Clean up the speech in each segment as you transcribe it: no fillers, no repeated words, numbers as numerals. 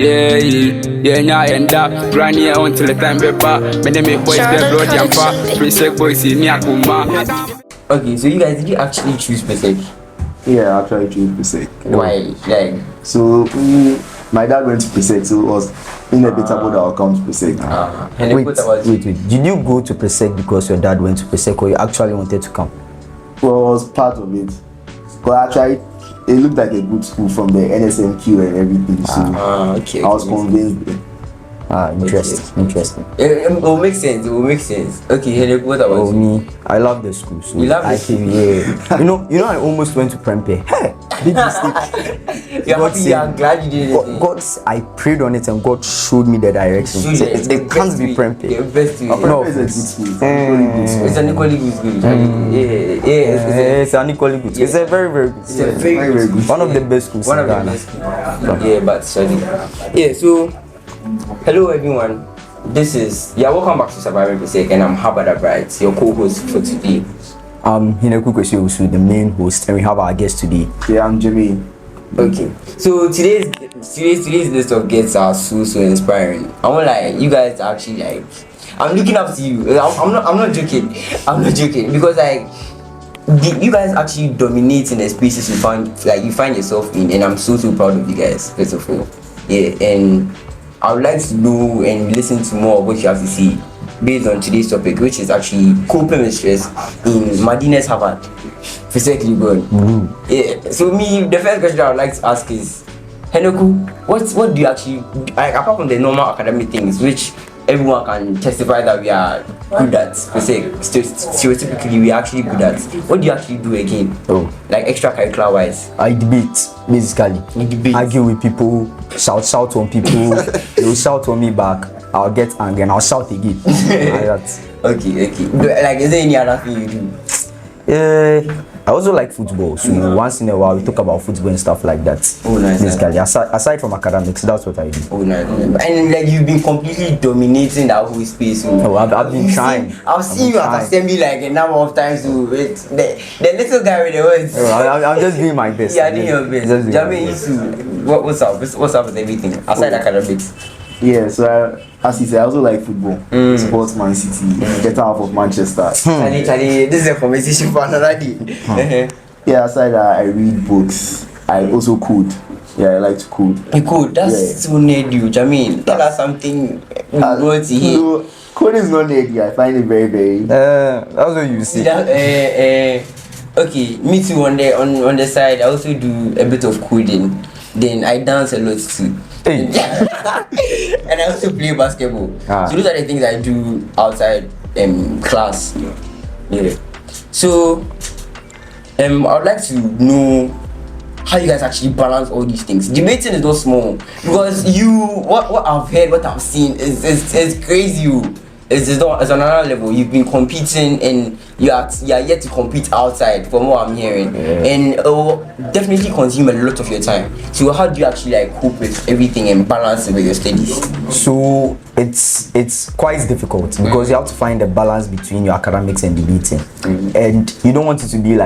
Yeah, yeah, end up running until the time paper. But they make boys get blood jumper. PRESEC boys in Yakuma. Okay, so you guys, did you actually choose PRESEC? Yeah, I actually chose PRESEC. Why? Like, so my dad went to PRESEC, so it was inevitable that I'll come to PRESEC. Wait. Did you go to PRESEC because your dad went to PRESEC, or you actually wanted to come? Well, it was part of it. But actually, it looked like a good school from the NSMQ and everything. So okay. I was convinced. Interesting. It will make sense. Okay, Henrik, what about you? Me, I love the school. So you love the school? Yeah. you know, I almost went to Prempeh. Hey, big mistake. I'm glad you did it. God, I prayed on it and God showed me the direction. It can't be Prempeh. The best way. No, it's a good school. It's an equally good school. It's an equally good school. It's a very, very good school. It's a very good. One of the best schools. One of the best schools. Yeah, but sorry. Yeah, so hello everyone. This is welcome back to Surviving PRESEC, and I'm Habada Bright, your co-host for today. I'm Hineku Kwesi, the main host, and we have our guest today. Yeah, I'm Jimmy. Okay, so today's list of guests are so inspiring. I want you guys actually I'm looking up to you. I'm not joking because you guys actually dominate in the spaces you find yourself in, and I'm so proud of you guys. First of all, yeah, and I would like to know and listen to more of what you have to say based on today's topic, which is actually coping with stress in Madina's Harvard. Physically good. Yeah. So the first question I would like to ask is, Henoku, what do you actually apart from the normal academic things, which everyone can testify that we are good at, stereotypically we are actually good at. What do you actually do again? Like extracurricular wise? I debate, basically. Argue with people, shout on people, they'll shout on me back, I'll get angry and I'll shout again. Like that. Okay. Is there any other thing you do? I also like football, so once in a while we talk about football and stuff like that. Oh, nice. Basically, aside from academics, that's what I do. Oh, nice. And you've been completely dominating that whole space. I've been trying. I've seen you at assembly a number of times. The little guy with the words. I'm just doing my best. Yeah, doing your best. Jamie, what's up? What's up with everything aside academics? Yeah, so as you said, I also like football. Sports Man City, get out of Manchester. Charlie, this is a conversation for another day. Yeah, aside that, I read books. I also code. Yeah, I like to code. You code? That's so nerdy, Jamie. Tell us something we want to hear. No, code is not nerdy. I find it very, very. That's what you see. Okay, me too. On the side, I also do a bit of coding. Then I dance a lot too. And I also play basketball. So those are the things I do outside class. Yeah. So I would like to know how you guys actually balance all these things. Debating is not small because what I've heard, what I've seen is crazy. It's another level. You've been competing and you are yet to compete outside from what I'm hearing, and it will definitely consume a lot of your time. So how do you actually cope with everything and balance it with your studies? So it's quite difficult because you have to find a balance between your academics and debating, and you don't want it to be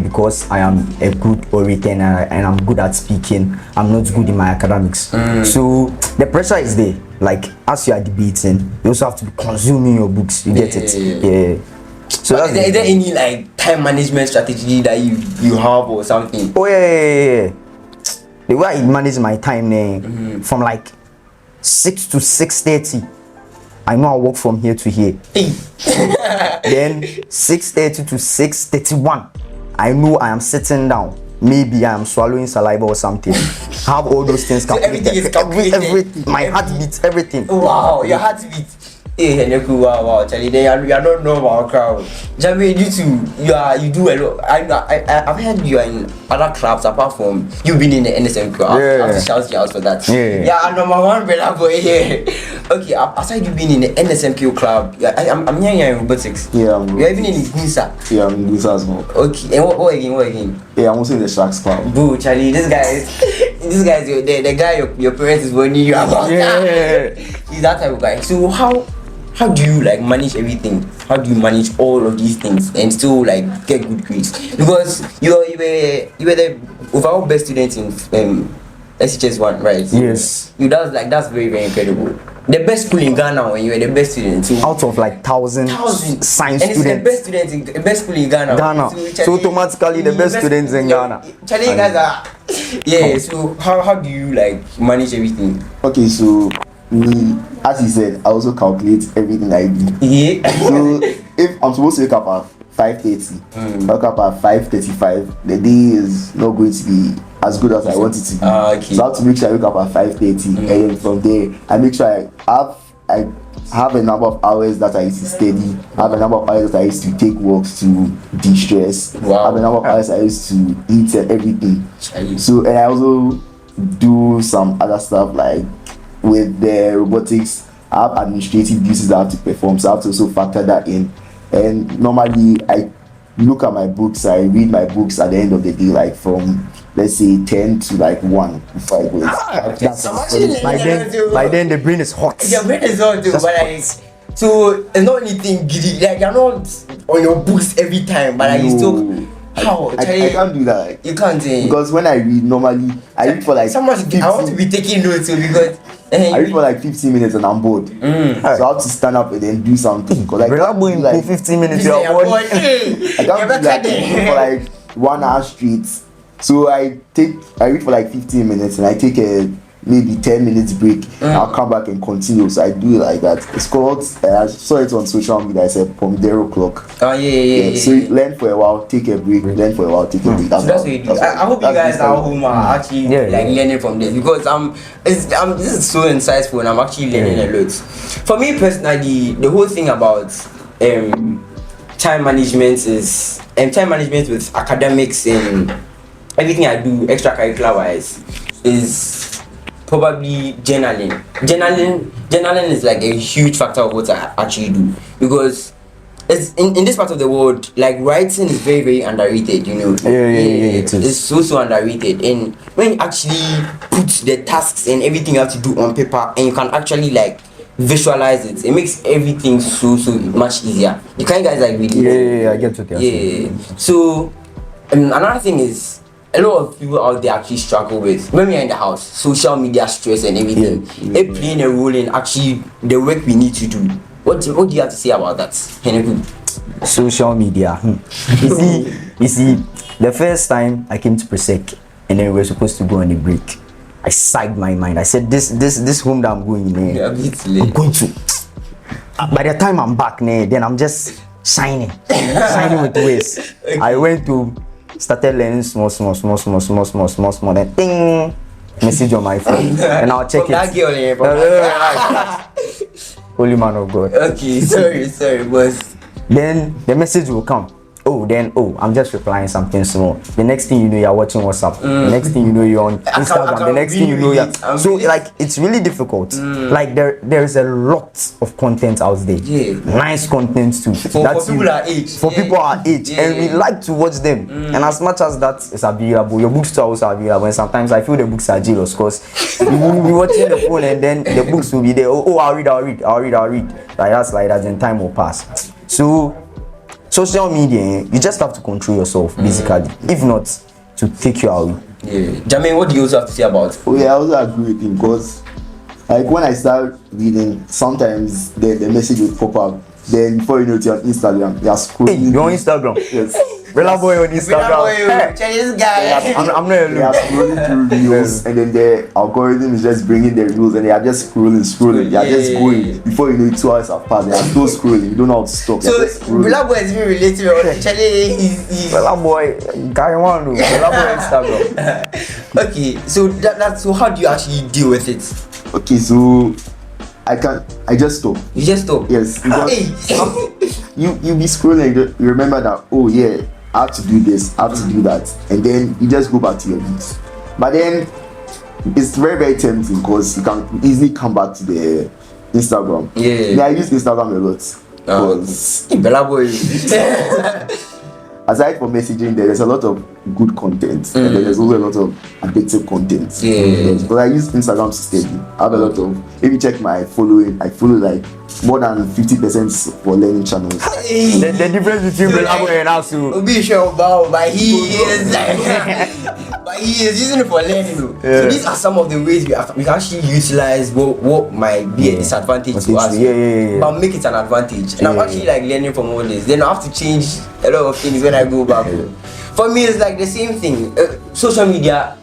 because I am a good orator and I'm good at speaking, I'm not good in my academics. So the pressure is there. As you are debating, you also have to be consuming your books. You get it? Yeah. So is there any time management strategy that you have or something? Oh yeah. The way I manage my time from 6 to 6:30, I know I walk from here to here. Then 6:30 to 6:31, I know I am sitting down. Maybe I am swallowing saliva or something. Have all those things calculated. So everything is calculated. Everything. My heart beats, everything. Wow, your heart beats. Hey, Heneku, wow, Charlie, you are not normal crowd. Jamie, you do a lot. I've heard you are in other clubs apart from you being in the NSM club. I have to shout you out for that. Yeah, number one BRILLA boy here. Okay, aside you being in the NSMQ club, I'm hearing you're in robotics. Yeah, you're even in Gunsa. Yeah, I'm in Gunsa as well. Okay, and what again? Yeah, I'm also in the Sharks club. Boo, Charlie, this guy is the guy your parents is warning you about. Yeah. He's that type of guy. So how do you manage everything? How do you manage all of these things and still get good grades? Because you were the overall best student in SHS1, right? Yes. You that's very, very incredible. The best school in Ghana when you were the best student. So Out of like thousands science and students. it's the best school in Ghana. So automatically the best students in Ghana. Charlie, you guys are so how do you like manage everything? Okay, so me, as you said, I also calculate everything I do. Yeah. So if I'm supposed to wake up at 5:30, wake up at 5:35, the day is not going to be as good as I want it to be. Okay. So I have to make sure I wake up at 5:30, and then from there I make sure I have a number of hours that I used to study, I have a number of hours that I used to take walks to de-stress, Wow. I have a number of hours I used to eat and everything. Charlie. So and I also do some other stuff like with the robotics. I have administrative duties that I have to perform, so I have to also factor that in. And normally I look at my books, I read my books at the end of the day, like from let's say 10 to like 1 before I go. By then the brain is hot. Your brain is on too, but like, so it's not anything giddy. Like you're not on your books every time, but like you still. How? I can't do that. You can't say. Because when I read, normally I read for like Someone, I want to be taking notes too because. I read for like 15 minutes and I'm bored. So I have to stand up and then do something. Because I can't do like 15 minutes you're bored. I can't do like for like 1 hour straight. So I read for like 15 minutes and I take a maybe 10 minutes break. I'll come back and continue. So I do it like that. It's called I saw it on social media. I said Pomodoro clock. Oh yeah. So you learn for a while, take a break, learn for a while, take a break. So that's what you do. I hope you guys at home are actually learning from this because this is so insightful and I'm actually learning a lot. For me personally, the whole thing about time management is time management with academics and everything I do extracurricular wise is probably journaling. Journaling is like a huge factor of what I actually do because it's in this part of the world, like writing is very, very underrated, you know. It's so underrated. And when you actually put the tasks and everything you have to do on paper and you can actually like visualize it, it makes everything so much easier. You can't guys like really I get it. So another thing is a lot of people out there actually struggle with when we are in the house, social media stress and everything. It playing a role in actually the work we need to do. What do you have to say about that, Henry? Social media. You see, the first time I came to PRESEC and then we were supposed to go on a break, I psyched my mind. I said, this home that I'm going in, I'm going to. By the time I'm back, then I'm just shining with ways. I went to started learning small, then ding, message on my phone, and I'll check it. Holy man of God. Okay, sorry, boss. Then the message will come. I'm just replying something small. The next thing you know, you're watching WhatsApp. The next thing you know, you're on Instagram. The next thing you know, like it's really difficult. Like there is a lot of content out there. Nice content too. For people our age. For people our age, and we like to watch them. And as much as that is available, your books are also available. And sometimes I feel the books are jealous because you will be watching the phone and then the books will be there. I'll read. Like that, and time will pass. So social media, you just have to control yourself basically. If not, to take you out. Jermaine, what do you also have to say about it? I also agree with him because like when I start reading, sometimes the message will pop up. Then before you know it, you're on Instagram. You're scrolling. You're on Instagram. Yes. BRILLA boy on Instagram. Chinese guy. I'm not They are alone. scrolling through reels, and then the algorithm is just bringing the reels, and they are just scrolling. They are just going. Before you know it, 2 hours have passed. They are still scrolling. You don't know how to stop. So BRILLA boy is very relatable. Actually, he's BRILLA boy, carry on. BRILLA boy Instagram. Okay, so that's so. How do you actually deal with it? Okay, so I just stop. You just stop. Yes, because you be scrolling. You remember that. Oh yeah, I have to do this. I have to do that, and then you just go back to your books. But then it's very, very tempting because you can easily come back to the Instagram. I use Instagram a lot because BRILLA boy. aside from messaging, there's a lot of good content, and then there's also a lot of addictive content. Yes, but I use Instagram to study. I have a lot of. If you check my following, I follow like more than 50% for learning channels. The difference between BRILLA boy and us, Be sure about, but he is like, but he is using it for learning though. So these are some of the ways we can actually utilize what might be a disadvantage to us, but make it an advantage. And I'm actually like learning from all this. Then I have to change a lot of things when I go back home. For me, it's like the same thing. Social media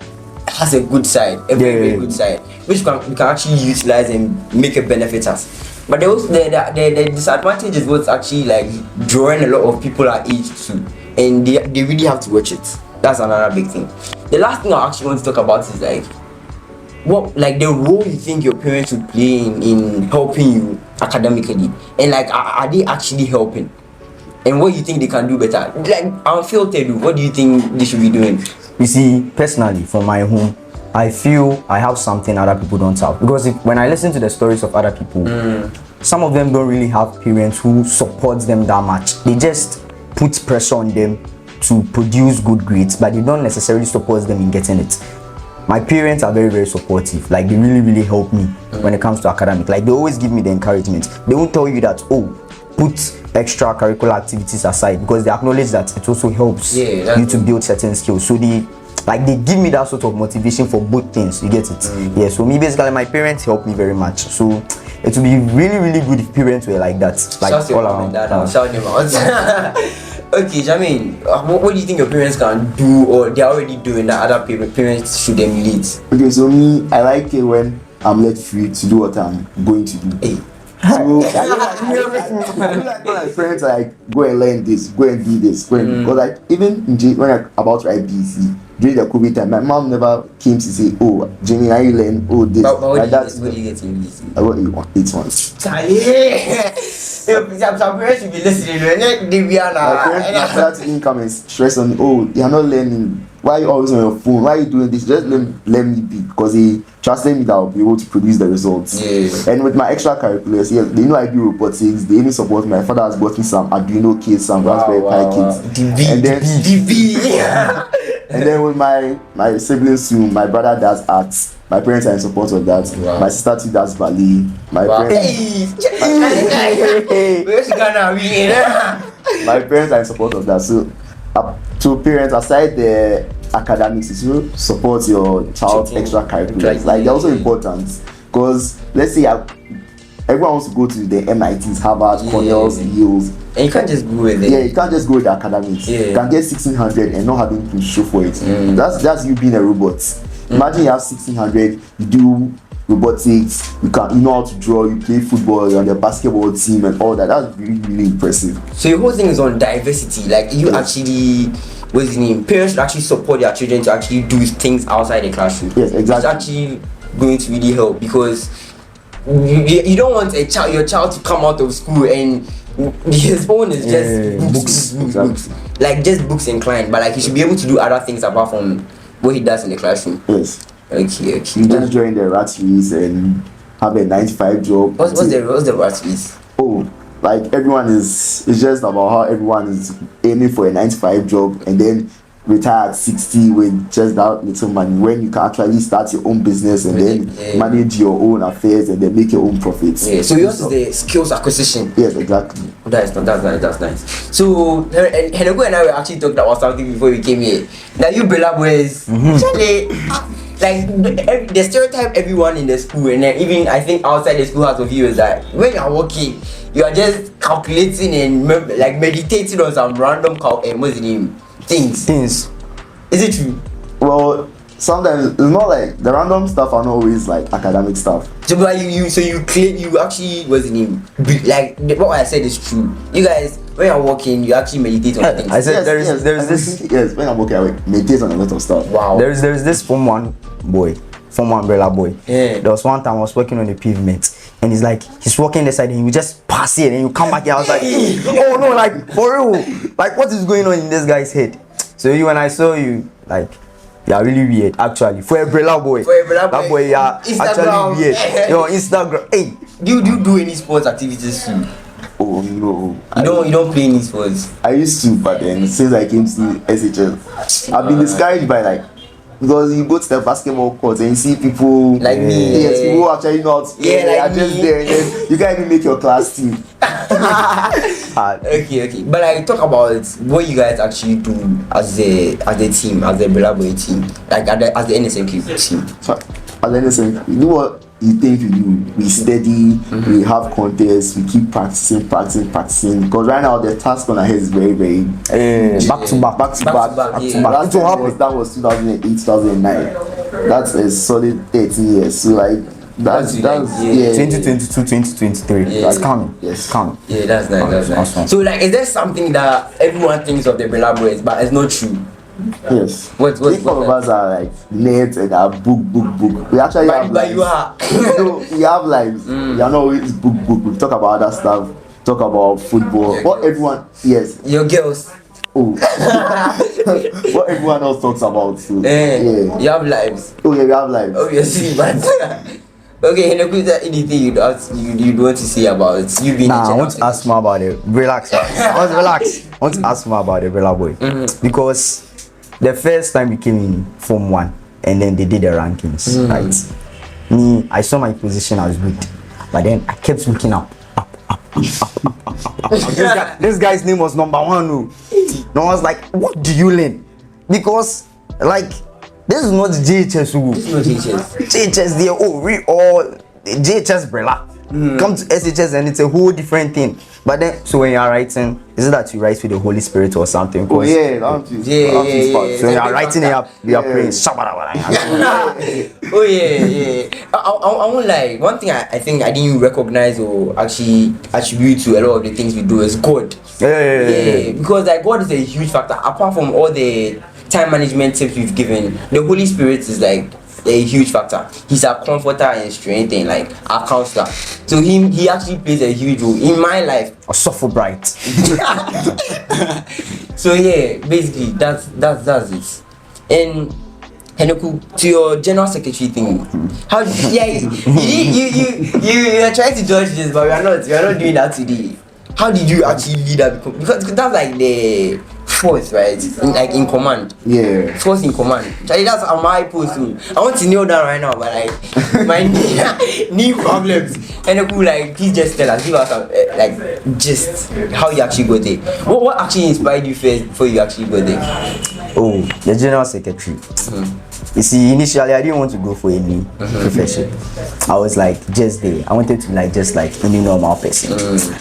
has a good side, a very good side, which we can actually utilize and make it benefit us. But the disadvantage is what's actually like drawing a lot of people our age to, and they really have to watch it. That's another big thing. The last thing I actually want to talk about is like what like the role you think your parents should play in helping you academically, and like are they actually helping, and what you think they can do better. Like unfiltered, what do you think they should be doing? You see, personally, from my home, I feel I have something other people don't have, because when I listen to the stories of other people, some of them don't really have parents who support them that much. They just put pressure on them to produce good grades, but they don't necessarily support them in getting it. My parents are very, very supportive. Like, they really help me when it comes to academic. Like, they always give me the encouragement. They won't tell you that, oh, put extracurricular activities aside, because they acknowledge that it also helps you to build certain skills. So they give me that sort of motivation for both things. You get it? Yeah. So me, basically, my parents help me very much. So it would be really good if parents were like that. Like, shout all around. Shout them out. Okay, Jamin, what do you think your parents can do, or they're already doing that other parents should emulate? Okay, so me, I like it when I'm let free to do what I'm going to do. Hey. So I like my friends like go and learn this, go and do this, go and because like even when I about to write BC during the COVID time, my mom never came to say, oh Jimmy, are you learn this? But what do you get in BC? I want you want 8 months. Some parents should be listening. My parents start to come and stress on, oh, you're not learning. Why are you always on your phone? Why are you doing this? Just let me be, because they trusted me that I'll be able to produce the results. And with my extracurriculars, they know I do robotics. They even support me. My father has bought me some Arduino kits, some Raspberry Pi kits. And then and then with my siblings too, my brother does arts. My parents are in support of that. My sister too does ballet. My parents are in support of that. So to parents, aside the academics, you support your child's extracurriculars. Like, they're also important, because let's say everyone wants to go to the MITs, Harvard, Cornell's, Yale's. And you can't just go with it. Yeah, you can't just go with the academics. You can get 1600 and not having to show for it. That's you being a robot. Imagine you have 1600, you do robotics, you know how to draw, you play football, you're on the basketball team and all that. That's really impressive. So your whole thing is on diversity. Like, you actually, what's his name? Parents should actually support their children to actually do things outside the classroom. Yes, exactly. It's actually going to really help, because you don't want your child to come out of school and his phone is just books. Like, just books inclined, but like, he should be able to do other things apart from what he does in the classroom. Yes. Okay. You just join the rat race and have a 9-to-5 job. What's the rat race? Oh, like, everyone it's just about how everyone is aiming for a 9-to-5 job and then retire at 60 with just that little money, when you can actually start your own business and then manage your own affairs and then make your own profits. So yours is the skills acquisition. Yes, exactly. That's nice. So Henoko and I were actually talking about something before we came here. Now, you BRILLA boys, actually, like, the stereotype everyone in the school, and then even I think outside the school has of you, is that when you're working, you are just calculating and like meditating on some random things. Is it true? Well, sometimes it's not like the random stuff are not always like academic stuff. So like you claim you actually like what I said is true. You guys, when you're working, you actually meditate on things. I said there's this. Yes, when I'm working, I meditate on a lot of stuff. Wow. There's this Form 1 BRILLA boy. There was one time I was working on the pavement, and he's walking the side and you just pass it and you come back here. I was like, oh no, like, for real, like, what is going on in this guy's head? So when I saw you, like, you're really weird, actually. For a BRILLA boy, that boy, yeah, actually weird. Yo, Instagram. Hey, do you do any sports activities too? Oh no, you don't play any sports. I used to, but then since I came to SHL, I've been discouraged by like because you go to the basketball court and you see people Like me, yes, people who actually not Yeah, like are just me. there, and then you can't even make your class team. Okay. But I talk about what you guys actually do as a team, as a BRILLA boy team, like as the NSMQ team. So, at the end of the day, you know what you think you do? We study, we have contests, we keep practicing. Because right now the task on our head is very, very back to back. Yeah. Last time that was 2008, 2009. That's a solid 13 years. So like that's 2022, 2023. Yeah. It's coming. Yes. It's coming. Yeah, that's nice. Awesome. So like, is there something that everyone thinks of the BRILLA boys, but it's not true? Yes. What Each one of us are like nerds and are book. We actually have But lives. you are. So we have lives. We are not always book. We talk about other stuff. Talk about football. Yeah, What everyone, yes. Your girls. Oh. What everyone else talks about. So, Yeah. You have lives. Oh yeah, we have lives. Obviously, but okay, Henok, is there anything you'd want to say about you being Nah, a I want to ask more about it. Relax. Relax. I want to ask more about the BRILLA boy because the first time we came in Form 1 and then they did the rankings, right? Me, I saw my position as good, but then I kept looking up. This guy's name was number 1. No, I was like, what do you learn? Because like this is not JHS. No teachers. JHS there, JHS BRILLA. Come to SHS and it's a whole different thing. But then, so when you are writing, is it that you write with the Holy Spirit or something? Oh yeah, don't you? Yeah. So you are writing it up, you are praying. Oh yeah. I won't lie. One thing I think I didn't recognize or actually attribute to a lot of the things we do is God. Yeah. Because like God is a huge factor. Apart from all the time management tips we've given, the Holy Spirit is like a huge factor. He's our comforter and strength and like our counselor. So he actually plays a huge role in my life. A suffer bright. So yeah, basically that's it. And Henoku, to your general secretary thing, how you are trying to judge this, but we are not doing that today. How did you actually lead that? Because that's like the fourth, right? In command. Yeah. Fourth in command. Charlie, that's my post too. I want to kneel down right now, but like my knee problems. And like, please just tell us, give us like just how you actually got there. What actually inspired you first before you actually got there? Oh, the general secretary. You see, initially I didn't want to go for any profession. I was like just there. I wanted to like just like any normal person.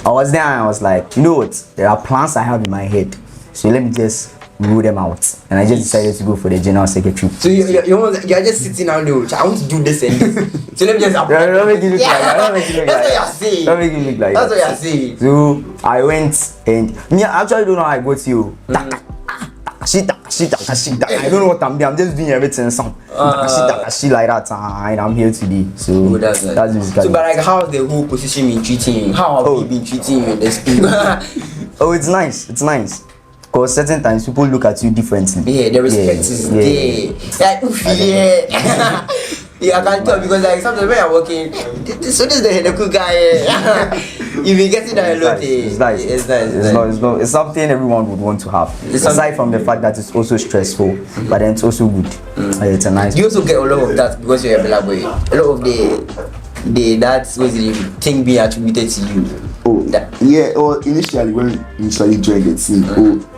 I was there and I was like, you know what? There are plans I have in my head. So let me just rule them out. And I just decided to go for the general secretary. So you're just sitting down there. I want to do this and this. So let me just Don't make it look like that. Don't make it look That's like what that. you're saying. Don't make it look like That's that. what you're saying. So I went and me, I actually don't know how I got to you. I don't know what I'm doing. I'm just doing everything song. Like that, and I'm here today. So That's basically. so, but like, how's the whole position been treating you? How have you been treating you in the school? Oh, it's nice. It's nice. Because certain times people look at you differently. Yeah, the respect is there. Like, oof, yeah. Yeah, I can tell because like sometimes when I'm working, so this is the cool guy. You've been getting that a lot. It's nice. It's something everyone would want to have. Aside from the fact that it's also stressful, but then it's also good. It's a nice. You also get a lot of that because you're a BRILLA boy. A lot of the that's what the thing being attributed to you. Oh, yeah. Or initially when we initially joined the team,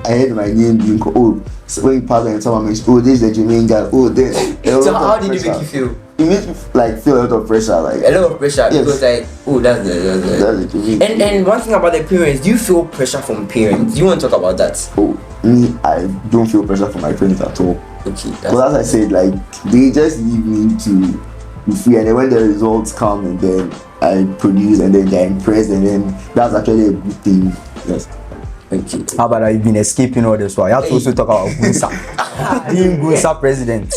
I heard my name being called. So when you pass and someone mentioned, this is the Jermaine guy. Then. So how did it make you feel? It made me like feel a lot of pressure, like a lot of pressure because like that's the and one thing about the parents, do you feel pressure from parents? Do you want to talk about that? Oh, me, I don't feel pressure from my parents at all. Okay. But as I said, like they just leave me to be free, and then when the results come, and then I produce, and then they're impressed, and then that's actually a good thing. Yes. Okay. How about I've been escaping all this while? You have to also talk about Gunsa. Being Gunsa president.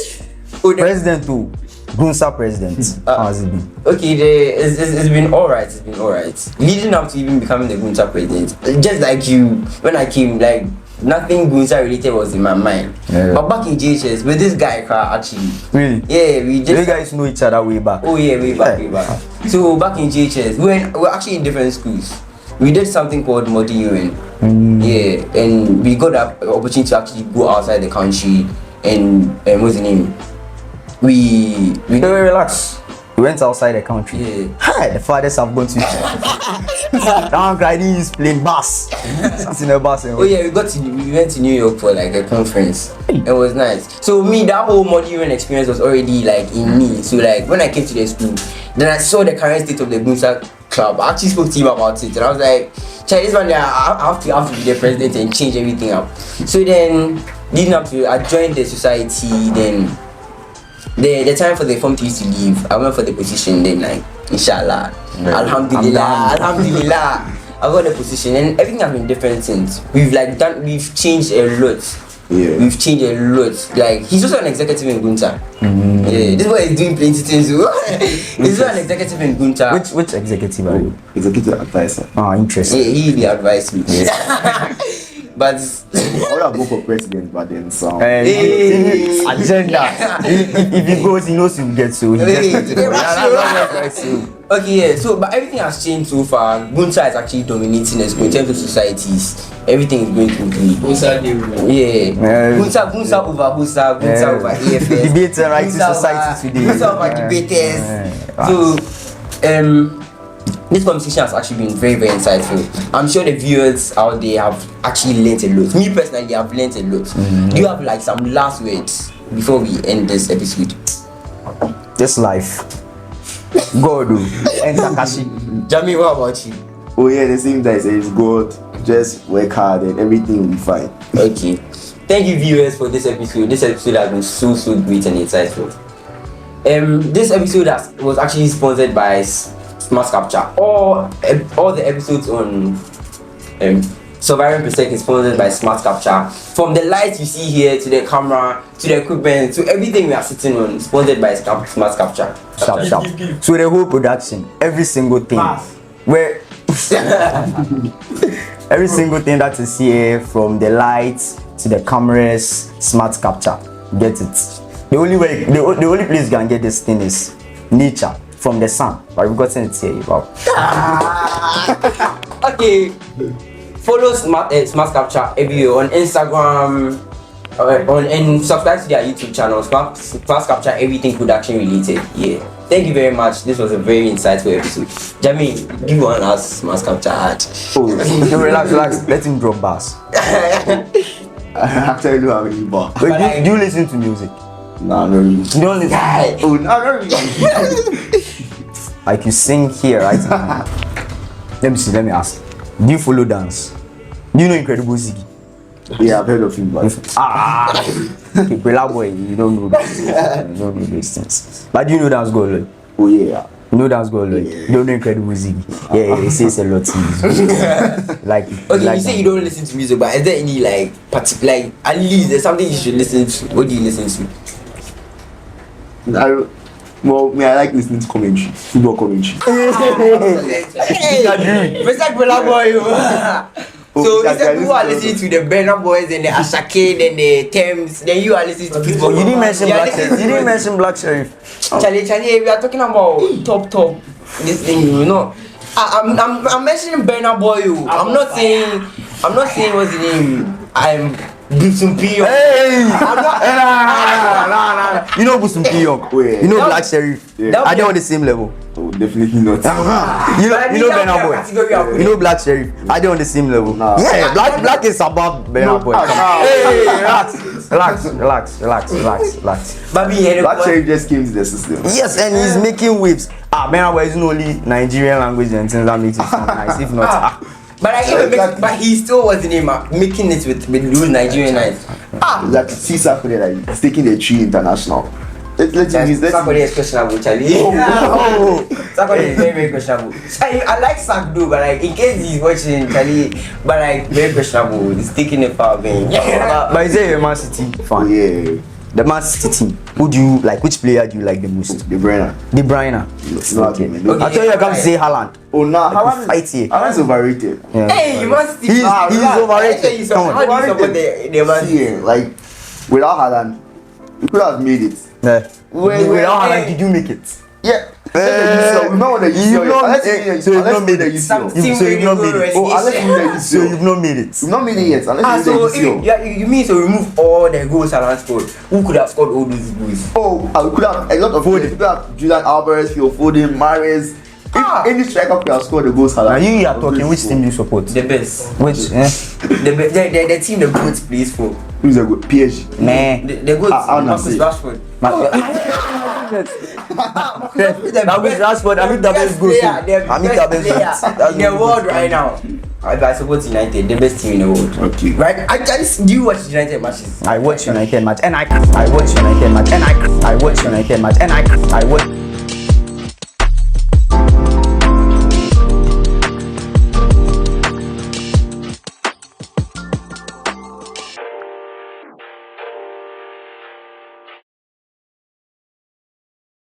President too. Gunsa president. How has it been? Okay, it's been alright. It's been alright. Leading up to even becoming the Gunsa president, just like you, when I came, like nothing Gunsa related was in my mind. Yeah. But back in JHS, with this guy, actually. Really? Yeah, we just. You guys know each other way back. Oh yeah, way back. So back in JHS, we're actually in different schools. We did something called Modern UN. Yeah, and we got the opportunity to actually go outside the country and what's the name? we Relax. We went outside the country. Yeah. Hi, the fathers have gone to down grinding is playing bass. Sat in a bus. Oh yeah, we went to New York for like a conference. It was nice. So me, that whole moduling experience was already like in me. So like when I came to the school, then I saw the current state of the Bunsa club. I actually spoke to him about it, and I was like, Chinese man, I have to be the president and change everything up. So then leading up to, I joined the society. Then the time for the form to used to leave, I went for the position. Then like, inshallah, alhamdulillah, I got the position, and everything has been different since. We've changed a lot. Yeah. We've changed a lot. Like, he's also an executive in Gunta. Yeah, this boy is doing plenty things. He's also an executive in Gunta. Which executive are you? Executive advisor. Ah, interesting. Yeah, he advised me. Yeah. But I would have go for president, but then some. Hey. Agenda. if he goes, he knows he'll get so. Okay, yeah. So, but everything has changed so far. Gunta is actually dominating us in terms of societies. Everything is going smoothly. Yeah. Gunta over Husa, Gunta over AFS. Debates and right to society today. Gunta over debaters. So, this conversation has actually been very, very insightful. I'm sure the viewers out there have actually learned a lot. Me personally, I've learned a lot. Do you have like some last words before we end this episode? This life. God, and Takashi. Jamie, what about you? Oh yeah, the same guy says God, just work hard and everything will be fine. Okay. Thank you, viewers, for this episode. This episode has been so great and insightful. This episode was actually sponsored by SMARTCAPTCHA. All the episodes on Surviving PRESEC is sponsored by SMARTCAPTCHA. From the lights you see here to the camera to the equipment to everything we are sitting on, sponsored by SMARTCAPTCHA. Sharp. So the whole production, every single thing, where every single thing that is here, from the lights to the cameras, SMARTCAPTCHA. Get it. The only place you can get this thing is nature. From the sun, but we've gotten it here. Wow. Okay, follow SMARTCAPTCHA everywhere on Instagram, and subscribe to their YouTube channel, SMARTCAPTCHA, everything production related. Yeah, thank you very much. This was a very insightful episode. Jamie, give one last SMARTCAPTCHA ad. Oh, relax. Let him drop bars. I actually don't have any bar. Wait, do you listen to music? Nah, no, really. You don't listen. Oh, no, not really. Like you sing here right now. Let me ask. Do you follow dance? Do you know Incredible Ziggy? Yeah, I've heard of him, but Okay, BRILLA boy, you don't know that. You don't know these things. But do you know Dance Go? oh yeah. You know Dance Go? You don't know Incredible Ziggy? Yeah, it says a lot to you. Like, Okay, like you say you don't listen to music, but is there any like particular, like at least there's something you should listen to? What do you listen to? I like listening to commentary, football commentary. PRESEC BRILLA boy. So you said people are listening to the Burna Boys and the Ashake, then the Thames, then you are listening to people. you didn't mention Black Sheriff. You didn't mention Black Sheriff. Charlie, we are talking about top this thing, you know. I'm mentioning Burna Boy. I'm not saying what's the name. I'm Busum Pio. Hey! Nah. You know Busum Pio. You know Black Sheriff. Yeah. Are they on the same level? Oh, definitely not. You know Burna Boy. You know Black Sheriff. Are they on the same level? Nah. Yeah, Black is above Burna Boy. Hey, relax. Baby, Black Cherry just came to the system. Yes, and he's making waves. Burna Boy is only Nigerian language and things that makes it sound nice. If not, but he still was in making it with those Nigerian nights. Like Caesar like he's taking the tree international. Sakode is questionable, Charlie. Sakode is very questionable. I like Sak though, but like in case he's watching, Charlie, but like very questionable. He's taking it far away. but is it a Man City fan? Oh yeah. The Man City team. Who do you like? Which player do you like the most? De Bruyne. De Bruyne. Okay. I tell you, I can't say Haaland. Oh no, Haaland fight here. Haaland's overrated. Yeah. Hey, you must He's overrated. Come on. How do you support the Man City? Yeah, like without Haaland, you could have made it. Yeah. Without Haaland, did you make it? Yeah. Remember the UCL. So you've not made it. Some So team you've not made it. Oh, unless you made the So UCL. you've not made it. You've not made it yet. Unless you So made the UCL. you mean to remove all the goals Alan scored? Who could have scored all those goals? Oh, I could have a lot of players. You could have Julian Alvarez, Phil Foden, Mahrez. If any striker could have scored the goals, Now you are talking. Which team do you support? The best. Which? The team the goats plays for. who's a good PSG? Nah. The goats. I'll not Marcus say. Rashford. Now with Rashford, I mean the best goalkeeper. I mean the best player in the world right now. I support United, the best team in the world. Okay. Right? Do you watch United matches? I watch United match and I watch United match and I watch United match and I watch